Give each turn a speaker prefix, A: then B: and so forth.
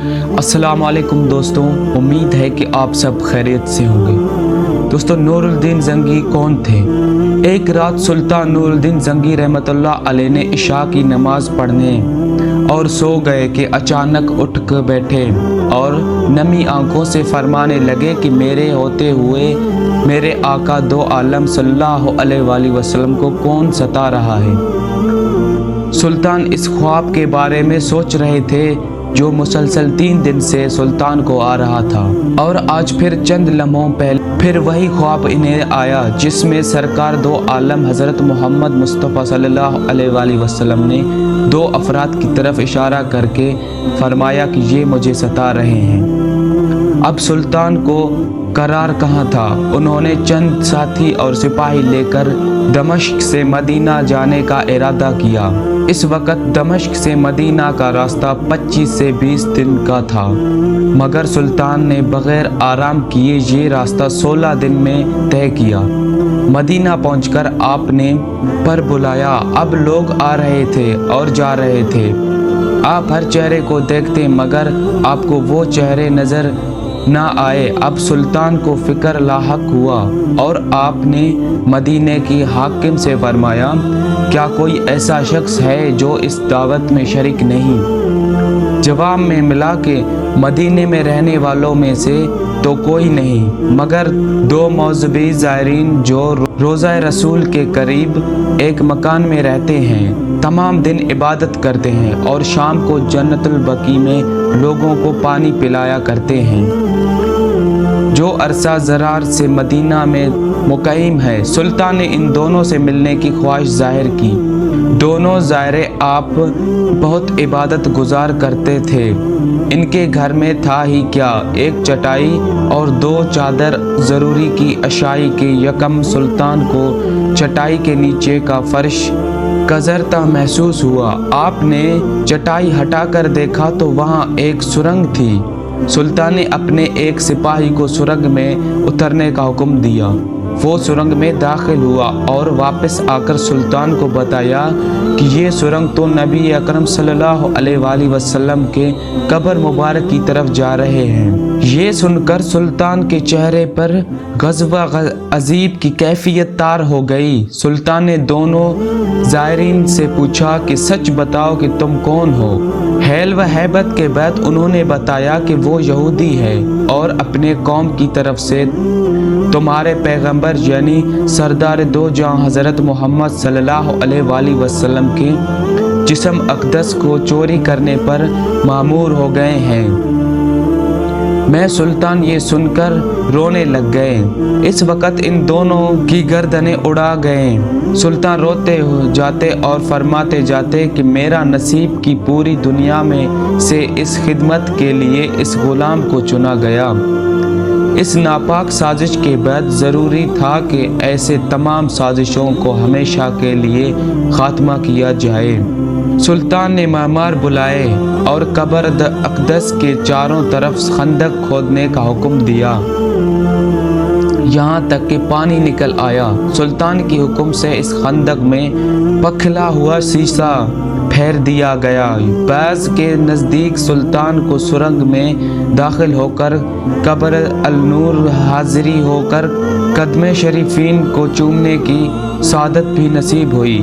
A: السلام علیکم دوستوں، امید ہے کہ آپ سب خیریت سے ہوں گے۔ دوستوں، نور الدین زنگی کون تھے؟ ایک رات سلطان نور الدین زنگی رحمۃ اللہ علیہ نے عشاء کی نماز پڑھنے اور سو گئے کہ اچانک اٹھ کر بیٹھے اور نمی آنکھوں سے فرمانے لگے کہ میرے ہوتے ہوئے میرے آقا دو عالم صلی اللہ علیہ وآلہ وسلم کو کون ستا رہا ہے۔ سلطان اس خواب کے بارے میں سوچ رہے تھے جو مسلسل 3 دن سے سلطان کو آ رہا تھا، اور آج پھر چند لمحوں پہلے پھر وہی خواب انہیں آیا جس میں سرکار دو عالم حضرت محمد مصطفیٰ صلی اللہ علیہ وآلہ وسلم نے 2 افراد کی طرف اشارہ کر کے فرمایا کہ یہ مجھے ستا رہے ہیں۔ اب سلطان کو قرار کہاں تھا؟ انہوں نے چند ساتھی اور سپاہی لے کر دمشق سے مدینہ جانے کا ارادہ کیا۔ اس وقت دمشق سے مدینہ کا راستہ 25 سے 20 دن کا تھا، مگر سلطان نے بغیر آرام کیے یہ راستہ 16 دن میں طے کیا۔ مدینہ پہنچ کر آپ نے پر بلایا۔ اب لوگ آ رہے تھے اور جا رہے تھے۔ آپ ہر چہرے کو دیکھتے مگر آپ کو وہ چہرے نظر نہ آئے۔ اب سلطان کو فکر لاحق ہوا اور آپ نے مدینے کی حاکم سے فرمایا، کیا کوئی ایسا شخص ہے جو اس دعوت میں شریک نہیں؟ جواب میں ملا کہ مدینے میں رہنے والوں میں سے تو کوئی نہیں، مگر 2 موذبی زائرین جو روضہ رسول کے قریب ایک مکان میں رہتے ہیں، تمام دن عبادت کرتے ہیں اور شام کو جنت البقیع میں لوگوں کو پانی پلایا کرتے ہیں، جو عرصہ زرار سے مدینہ میں مقیم ہے۔ سلطان نے ان دونوں سے ملنے کی خواہش ظاہر کی۔ دونوں زائرے آپ بہت عبادت گزار کرتے تھے۔ ان کے گھر میں تھا ہی کیا، ایک چٹائی اور 2 چادر ضروری کی اشیاء کے یکم سلطان کو چٹائی کے نیچے کا فرش کزرتا محسوس ہوا۔ آپ نے چٹائی ہٹا کر دیکھا تو وہاں ایک سرنگ تھی۔ سلطان نے اپنے ایک سپاہی کو سرنگ میں اترنے کا حکم دیا۔ وہ سرنگ میں داخل ہوا اور واپس آ کر سلطان کو بتایا کہ یہ سرنگ تو نبی اکرم صلی اللہ علیہ وآلہ وسلم کے قبر مبارک کی طرف جا رہے ہیں۔ یہ سن کر سلطان کے چہرے پر غضب عجیب کی کیفیت طار ہو گئی۔ سلطان نے دونوں زائرین سے پوچھا کہ سچ بتاؤ کہ تم کون ہو؟ حیل و ہیبت کے بعد انہوں نے بتایا کہ وہ یہودی ہے اور اپنے قوم کی طرف سے تمہارے پیغمبر یعنی سردار دو جہاں حضرت محمد صلی اللہ علیہ وآلہ وسلم کے جسم اقدس کو چوری کرنے پر مأمور ہو گئے ہیں۔ میں سلطان یہ سن کر رونے لگ گئے۔ اس وقت ان دونوں کی گردنیں اڑا گئے۔ سلطان روتے جاتے اور فرماتے جاتے کہ میرا نصیب کی پوری دنیا میں سے اس خدمت کے لیے اس غلام کو چنا گیا۔ اس ناپاک سازش کے بعد ضروری تھا کہ ایسے تمام سازشوں کو ہمیشہ کے لیے خاتمہ کیا جائے۔ سلطان نے معمار بلائے اور قبر اقدس کے چاروں طرف خندق کھودنے کا حکم دیا، یہاں تک کہ پانی نکل آیا۔ سلطان کے حکم سے اس خندق میں پکھلا ہوا شیشہ پھیر دیا گیا۔ بعض کے نزدیک سلطان کو سرنگ میں داخل ہو کر قبر النور حاضری ہو کر قدم شریفین کو چومنے کی سعادت بھی نصیب ہوئی۔